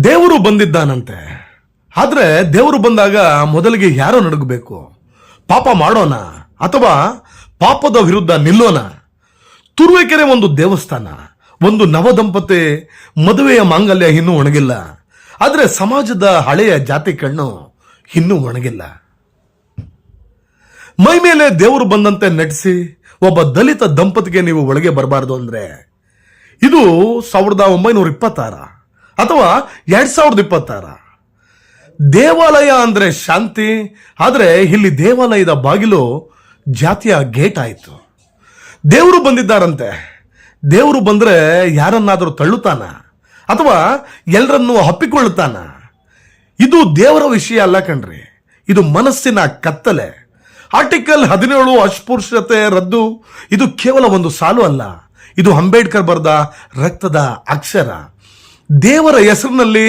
ದೇವರು ಬಂದಿದ್ದಾನಂತೆ. ಆದ್ರೆ ದೇವರು ಬಂದಾಗ ಮೊದಲಿಗೆ ಯಾರು ನಡುಗಬೇಕು? ಪಾಪ ಮಾಡೋಣ ಅಥವಾ ಪಾಪದ ವಿರುದ್ಧ ನಿಲ್ಲೋಣ? ತುರುವೇಕೆರೆ ಒಂದು ದೇವಸ್ಥಾನ, ಒಂದು ನವದಂಪತಿ ಮದುವೆಯ ಮಾಂಗಲ್ಯ ಇನ್ನೂ ಒಣಗಿಲ್ಲ. ಆದ್ರೆ ಸಮಾಜದ ಹಳೆಯ ಜಾತಿ ಕಣ್ಣು ಇನ್ನೂ ಒಣಗಿಲ್ಲ. ಮೈ ಮೇಲೆ ದೇವರು ಬಂದಂತೆ ನಟಿಸಿ ಒಬ್ಬ ದಲಿತ ದಂಪತಿಗೆ ನೀವು ಒಳಗೆ ಬರಬಾರ್ದು ಅಂದ್ರೆ ಇದು 1926 ಅಥವಾ 2026. ದೇವಾಲಯ ಅಂದ್ರೆ ಶಾಂತಿ, ಆದ್ರೆ ಇಲ್ಲಿ ದೇವಾಲಯದ ಬಾಗಿಲು ಜಾತಿಯ ಗೇಟ್ ಆಯಿತು. ದೇವರು ಬಂದಿದ್ದಾರಂತೆ. ದೇವರು ಬಂದ್ರೆ ಯಾರನ್ನಾದರೂ ತಳ್ಳುತ್ತಾನ ಅಥವಾ ಎಲ್ಲರನ್ನೂ ಹಪ್ಪಿಕೊಳ್ಳುತ್ತಾನ? ಇದು ದೇವರ ವಿಷಯ ಅಲ್ಲ ಕಣ್ರಿ, ಇದು ಮನಸ್ಸಿನ ಕತ್ತಲೆ. ಆರ್ಟಿಕಲ್ 17 ಅಸ್ಪೃಶ್ಯತೆ ರದ್ದು, ಇದು ಕೇವಲ ಒಂದು ಸಾಲು ಅಲ್ಲ, ಇದು ಅಂಬೇಡ್ಕರ್ ಬರೆದ ರಕ್ತದ ಅಕ್ಷರ. ದೇವರ ಹೆಸರಿನಲ್ಲಿ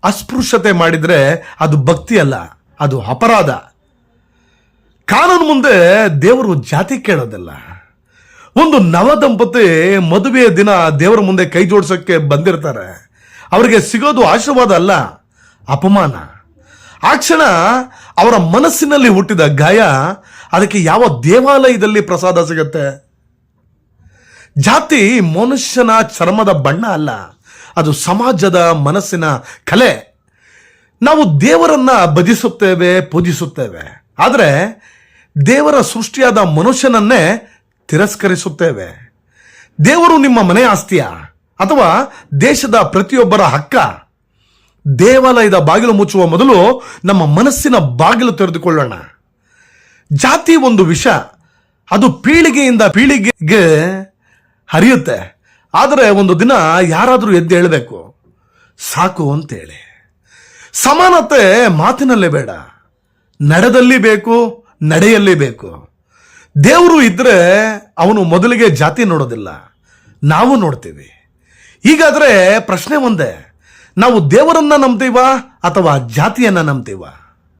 ಅಸ್ಪೃಶ್ಯತೆ ಮಾಡಿದ್ರೆ ಅದು ಭಕ್ತಿ ಅಲ್ಲ, ಅದು ಅಪರಾಧ. ಕಾನೂನು ಮುಂದೆ ದೇವರು ಜಾತಿ ಕೇಳೋದಿಲ್ಲ. ಒಂದು ನವದಂಪತಿ ಮದುವೆಯ ದಿನ ದೇವರ ಮುಂದೆ ಕೈ ಜೋಡಿಸೋಕೆ ಬಂದಿರ್ತಾರೆ. ಅವರಿಗೆ ಸಿಗೋದು ಆಶೀರ್ವಾದ ಅಲ್ಲ, ಅಪಮಾನ. ಆ ಕ್ಷಣ ಅವರ ಮನಸ್ಸಿನಲ್ಲಿ ಹುಟ್ಟಿದ ಗಾಯ, ಅದಕ್ಕೆ ಯಾವ ದೇವಾಲಯದಲ್ಲಿ ಪ್ರಸಾದ ಸಿಗತ್ತೆ? ಜಾತಿ ಮನುಷ್ಯನ ಚರ್ಮದ ಬಣ್ಣ ಅಲ್ಲ, ಅದು ಸಮಾಜದ ಮನಸ್ಸಿನ ಕಲೆ. ನಾವು ದೇವರನ್ನ ಭಜಿಸುತ್ತೇವೆ, ಪೂಜಿಸುತ್ತೇವೆ, ಆದರೆ ದೇವರ ಸೃಷ್ಟಿಯಾದ ಮನುಷ್ಯನನ್ನೇ ತಿರಸ್ಕರಿಸುತ್ತೇವೆ. ದೇವರು ನಿಮ್ಮ ಮನೆ ಆಸ್ತಿಯ ಅಥವಾ ದೇಶದ ಪ್ರತಿಯೊಬ್ಬರ ಹಕ್ಕ? ದೇವಾಲಯದ ಬಾಗಿಲು ಮುಚ್ಚುವ ಮೊದಲು ನಮ್ಮ ಮನಸ್ಸಿನ ಬಾಗಿಲು ತೆರೆದುಕೊಳ್ಳೋಣ. ಜಾತಿ ಒಂದು ವಿಷ, ಅದು ಪೀಳಿಗೆಯಿಂದ ಪೀಳಿಗೆಗೆ ಹರಿಯುತ್ತೆ. ಆದರೆ ಒಂದು ದಿನ ಯಾರಾದರೂ ಎದ್ದು ಹೇಳಬೇಕು, ಸಾಕು ಅಂತೇಳಿ. ಸಮಾನತೆ ಮಾತಿನಲ್ಲೇ ಬೇಡ, ನಡೆದಲ್ಲಿ ಬೇಕು, ನಡೆಯಲ್ಲಿ ಬೇಕು. ದೇವರು ಇದ್ರೆ ಅವನು ಮೊದಲಿಗೆ ಜಾತಿ ನೋಡೋದಿಲ್ಲ, ನಾವು ನೋಡ್ತೀವಿ. ಹೀಗಾದ್ರೆ ಪ್ರಶ್ನೆ ಒಂದೇ, ನಾವು ದೇವರನ್ನ ನಂಬ್ತೀವ ಅಥವಾ ಜಾತಿಯನ್ನ ನಂಬ್ತೀವ?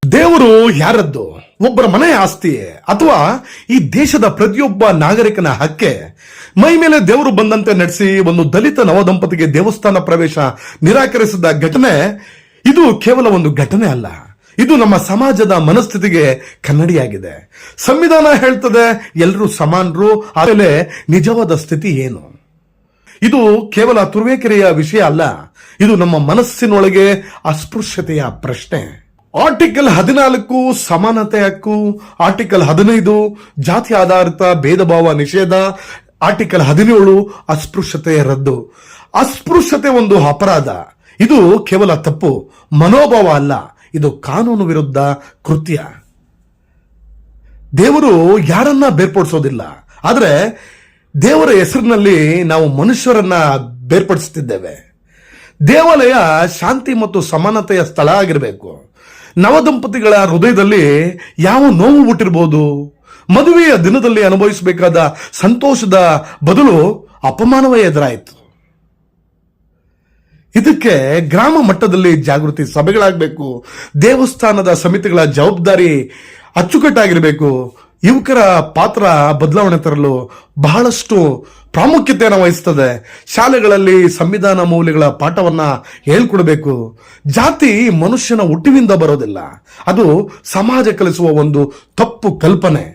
ದೇವರು ಯಾರದ್ದು? ಒಬ್ಬರ ಮನೆ ಆಸ್ತಿಯೇ ಅಥವಾ ಈ ದೇಶದ ಪ್ರತಿಯೊಬ್ಬ ನಾಗರಿಕನ ಹಕ್ಕೆ? ಮೈ ಮೇಲೆ ದೇವರು ಬಂದಂತೆ ನಡೆಸಿ ಒಂದು ದಲಿತ ನವದಂಪತಿಗೆ ದೇವಸ್ಥಾನ ಪ್ರವೇಶ ನಿರಾಕರಿಸಿದ ಘಟನೆ ಇದು ಕೇವಲ ಒಂದು ಘಟನೆ ಅಲ್ಲ, ಇದು ನಮ್ಮ ಸಮಾಜದ ಮನಸ್ಥಿತಿಗೆ ಕನ್ನಡಿಯಾಗಿದೆ. ಸಂವಿಧಾನ ಹೇಳ್ತದೆ ಎಲ್ಲರೂ ಸಮಾನರು, ಆಮೇಲೆ ನಿಜವಾದ ಸ್ಥಿತಿ ಏನು? ಇದು ಕೇವಲ ತುರುವೇಕೆರೆಯ ವಿಷಯ ಅಲ್ಲ, ಇದು ನಮ್ಮ ಮನಸ್ಸಿನೊಳಗೆ ಅಸ್ಪೃಶ್ಯತೆಯ ಪ್ರಶ್ನೆ. ಆರ್ಟಿಕಲ್ 14 ಸಮಾನತೆ ಹಕ್ಕು, ಆರ್ಟಿಕಲ್ 15 ಜಾತಿ ಆಧಾರಿತ ಭೇದ ಭಾವ ನಿಷೇಧ, ಆರ್ಟಿಕಲ್ 17 ಅಸ್ಪೃಶ್ಯತೆ ರದ್ದು. ಅಸ್ಪೃಶ್ಯತೆ ಒಂದು ಅಪರಾಧ, ಇದು ಕೇವಲ ತಪ್ಪು ಮನೋಭಾವ ಅಲ್ಲ, ಇದು ಕಾನೂನು ವಿರುದ್ಧ ಕೃತ್ಯ. ದೇವರು ಯಾರನ್ನ ಬೇರ್ಪಡಿಸೋದಿಲ್ಲ, ಆದ್ರೆ ದೇವರ ಹೆಸರಿನಲ್ಲಿ ನಾವು ಮನುಷ್ಯರನ್ನ ಬೇರ್ಪಡಿಸುತ್ತಿದ್ದೇವೆ. ದೇವಾಲಯ ಶಾಂತಿ ಮತ್ತು ಸಮಾನತೆಯ ಸ್ಥಳ ಆಗಿರಬೇಕು. ನವದಂಪತಿಗಳ ಹೃದಯದಲ್ಲಿ ಯಾವ ನೋವು ಹುಟ್ಟಿರಬಹುದು? ಮದುವೆಯ ದಿನದಲ್ಲಿ ಅನುಭವಿಸಬೇಕಾದ ಸಂತೋಷದ ಬದಲು ಅಪಮಾನವೇ ಎದುರಾಯಿತು. ಇದಕ್ಕೆ ಗ್ರಾಮ ಮಟ್ಟದಲ್ಲಿ ಜಾಗೃತಿ ಸಭೆಗಳಾಗಬೇಕು. ದೇವಸ್ಥಾನದ ಸಮಿತಿಗಳ ಜವಾಬ್ದಾರಿ ಅಚ್ಚುಕಟ್ಟಾಗಿರಬೇಕು. ಯುವಕರ ಪಾತ್ರ ಬದಲಾವಣೆ ತರಲು ಬಹಳಷ್ಟು ಪ್ರಾಮುಖ್ಯತೆಯನ್ನು ವಹಿಸುತ್ತದೆ. ಶಾಲೆಗಳಲ್ಲಿ ಸಂವಿಧಾನ ಮೌಲ್ಯಗಳ ಪಾಠವನ್ನ ಹೇಳ್ಕೊಡ್ಬೇಕು. ಜಾತಿ ಮನುಷ್ಯನ ಹುಟ್ಟಿನಿಂದ ಬರೋದಿಲ್ಲ, ಅದು ಸಮಾಜ ಕಲಿಸುವ ಒಂದು ತಪ್ಪು ಕಲ್ಪನೆ.